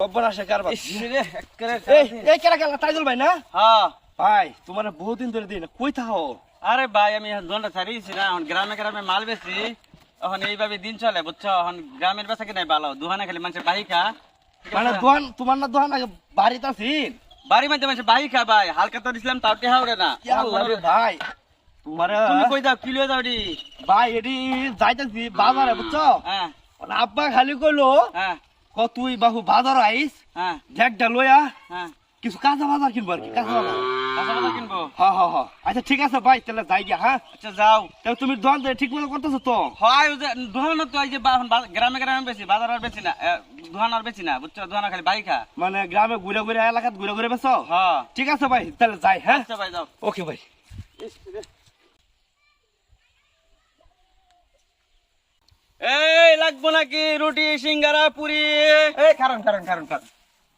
সর্বনাশে কারবার। রে একবারে এই কেরা গেল তাইজুল ভাই না? হ্যাঁ ভাই তোমার বহুত দিন ধরে দিন কই থাও? আরে ভাই আমি দোকানটা ছাড়িয়েছি না, এখন গ্রামে গ্রামে মাল বেচি, এখন এইভাবে দিন চলে বুঝছো। এখন গ্রামের বেচা কিনাই ভালো, দোকানে খালি মানুষের বাহি খা। মানে দোকান তোমার না দোকান আগে বাড়িতে আছিস? বাড়ি মধ্যে মানুষের বাহি খা ভাই, হালকা তো দিছিলাম তাও টেহা ওরে না। ভাই তোমার তুমি কই যাও কিলো যাও রে? ভাই এটি যাইতেছি বাজারে বুঝছো। হ্যাঁ মানে আব্বা খালি কইলো হ্যাঁ তুই বাহু বাজার আইস হ্যাঁ ঢেকটা লইয়া হ্যাঁ কিছু কাঁচা বাজার কিনবো আর কি, কাঁচা বাজার। কাঁচা বাজার কিনবো? হ্যাঁ আচ্ছা ঠিক আছে ভাই তাহলে যাই গিয়া। হ্যাঁ আচ্ছা যাও। তাহলে তুমি দোকান ঠিক মতো করতেছো তো? হয় ওই যে দোকান তো এই যে গ্রামে গ্রামে বেশি, বাজার আর বেশি না, দোকান আর বেশি না বুঝছো, দোকান খালি বাহি খা। মানে গ্রামে ঘুরে ঘুরে এলাকাত ঘুরে ঘুরে বেছো? হ্যাঁ ঠিক আছে ভাই তাহলে যাই। হ্যাঁ আচ্ছা ভাই যাও। ওকে ভাই। এই লাগবো নাকি রুটি সিঙ্গারা পুরি? এই কারণ কারণ কারণ কারণ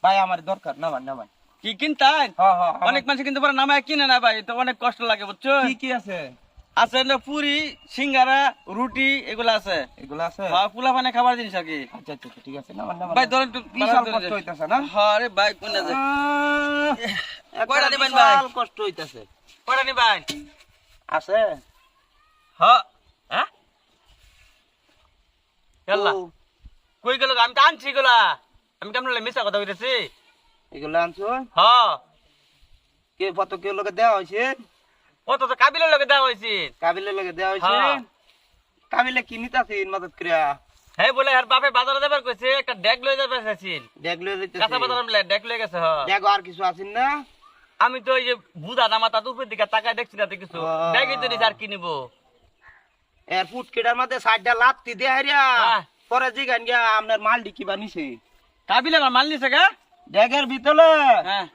ভাই আমার দরকার নামান নামান। কি কিনতেন? হ্যাঁ অনেক মানুষ কিন্তু পরে নামায় কিনে না ভাই, তো অনেক কষ্ট লাগে বুঝছো। কি কি আছে? আছে না পুরি সিঙ্গারা রুটি এগুলা আছে। এগুলো আছে? হ্যাঁ পোলা পানে খাবার জিনিস আর কি। আচ্ছা আচ্ছা ঠিক আছে নামান নামান। ভাই ধরেন একটু বিশাল কষ্ট হইতাছে না? হ্যাঁ রে ভাই কোন আছে? কয়টা নিবেন বিশাল ভাই? কষ্ট হইতাছে। কয়টা নিবেন? আছে? হ্যাঁ হ্যাঁ ইয়াল্লা ও, কই গেল? আমি তো আনছি এগুলা, আমি কেমন মিশা কথা কইতেছি? এগুলো আনছো? হ্যাঁ কে কত কে লোকে দেওয়া হয়েছে? ও তো কাবিলের লগে দেওয়া হয়েছে। কাবিলের লোকে দেওয়া হয়েছে? হ্যাঁ। কাবিলে কি নিতাছে মদত করিয়া? হ্যাঁ বলে আর বাপে বাজারে যাবার কইছে, একটা ডেক লয়ে যাবে চাইছিল। ড্যাগ লয়ে যাইতেছে? কাঁচা বাজার মিলে ডেক লয়ে গেছে। হ্যাঁ ড্যাগ আর কিছু আছেন না? আমি তো এই যে বুধা নামা তার উপর দিকে তাকায় দেখছি না তো কিছু, ডেকই তো নিছে আর কি নিবো। এর ফুটকেটার মধ্যে সাইডটা লাত্তি দিয়ে হারিয়া হ্যাঁ। পরে জিগান গিয়া আপনার মালটি কি বানিছে? কাবিলে আমার মাল নিছে গা? ড্যাগের ভিতরে হ্যাঁ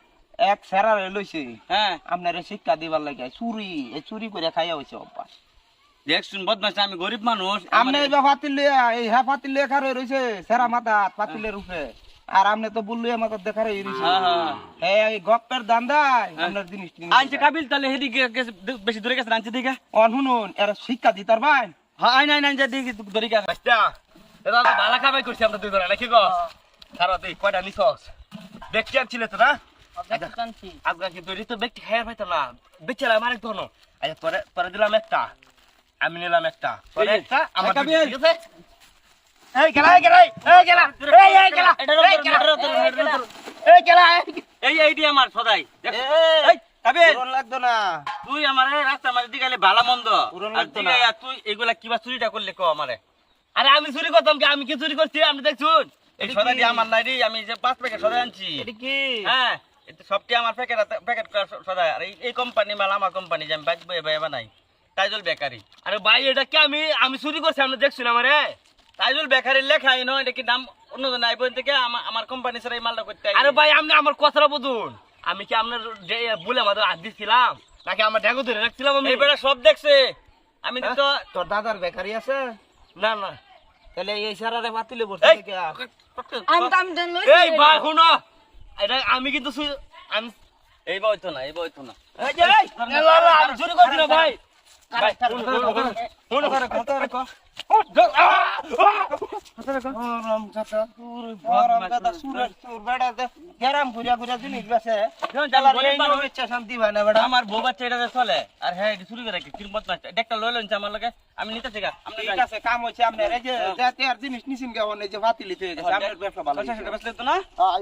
এক সেরারে লইছে হ্যাঁ আপনার শিক্ষা দিবার লাগে, চুরি এই চুরি করে খাইয়া হয়েছে অভ্যাস। দেখ শুন বদমাস, আমি গরিব মানুষ। আপনি এই পাতিল লইয়া এই হ্যাঁ পাতিল লইয়া খারে রইছে সেরা মাথা পাতিলের উপরে, আর আপনি তো বললু মাথা দেখারে রইছে। হ্যাঁ এই গপ্পের দান্দায় আপনার জিনিস আনছে কাবিল, তাহলে হেদিকে বেশি দূরে গেছে আনছে দিকে। অন শুনুন এরা শিক্ষা দিতার ভাই। হ্যাঁ আই নাই নাই যা দিকে দড়ি গেছে। আচ্ছা এটা তো ভালো খাবাই করছি আমরা দুই জনে, নাকি গো? খারাপ তুই কয়টা নিছস? দেখছি আর ছিলে তো না? আজকে কি দড়ি তো ব্যক্তি খায়ার পাইতাম না, বেচালাম আরেক ধরন। আচ্ছা তোরে তোরে দিলাম একটা, আমি নিলাম একটা, তোরে একটা আমার দুইটা, ঠিক আছে? এই গেলা এই গেলা এই গেলা এই গেলা এই গেলা এই এইটি আমার সদাই। এই কাবিল পুরন লাগতো না? তুই আমার রাস্তা মাঝে দিকে গেলে ভালো মন্দ, পুরন আর লাগতো দিকে না। তুই এগুলা কিবা চুরিটা করলে কো আমারে। আরে আমি চুরি করতাম কি? আমি কি চুরি করছি? আপনি দেখছুন এই এটা সদাই কি? দিয়ে আমার লাইরি, আমি যে 5 প্যাকেট সদাই আনছি। এটা কি? হ্যাঁ এটা সবটি আমার প্যাকেট প্যাকেট করা সদাই। আর এই কোম্পানি মাল আমার কোম্পানি, যে আমি বাঁচবো এবার বানাই, তাইজুল বেকারি। আরে ভাই এটা কি আমি চুরি করছি? আপনি দেখছুন আমারে তাইজুল বেকারির লেখা এনো, এটা কি নাম অন্যজন আইব থেকে আমার কোম্পানি ছাড়া এই মালটা করতে। আরে ভাই আপনি আমার কথাটা বুঝুন, আমি কি আপনার বলে আমাদের হাত দিচ্ছিলাম নাকি আমার ড্যাগো ধরে রাখছিলাম? আমি এবারে সব দেখছে। আমি তো তোর দাদার বেকারি আছে? না না তাহলে এই সারারে পাতিলে বসে এই থেকে এই ভাই শুনো, এটা আমি কিন্তু আমি এই বই তো না, এই বই তো না। এই যে এই আমি চুরি করছি না ভাই। ভাই, শুনো, শুনো, শুনো, শুনো, শুনো, কত রে কো গরম কথা গরম কথা সুরের সুর বেড়া দে গরম ঘুরিয়া ঘুরিয়া জিনিস বেছে চালা রে, এই নো ইচ্ছা শান্তি ভাই না বেড়া। আমার বউ বাচ্চা এটা চলে আর হ্যাঁ এটা চুরি করে কি কিরমত না একটা লই লইছে আমার লাগে, আমি নিতে চাই। আপনি ঠিক আছে কাম হইছে আপনার এই যে যাতে আর জিনিস নিছিন গাওন এই যে পাতিলি হয়ে গেছে আপনার ব্যবসা ভালো সেটা বেসলে তো না। হ্যাঁ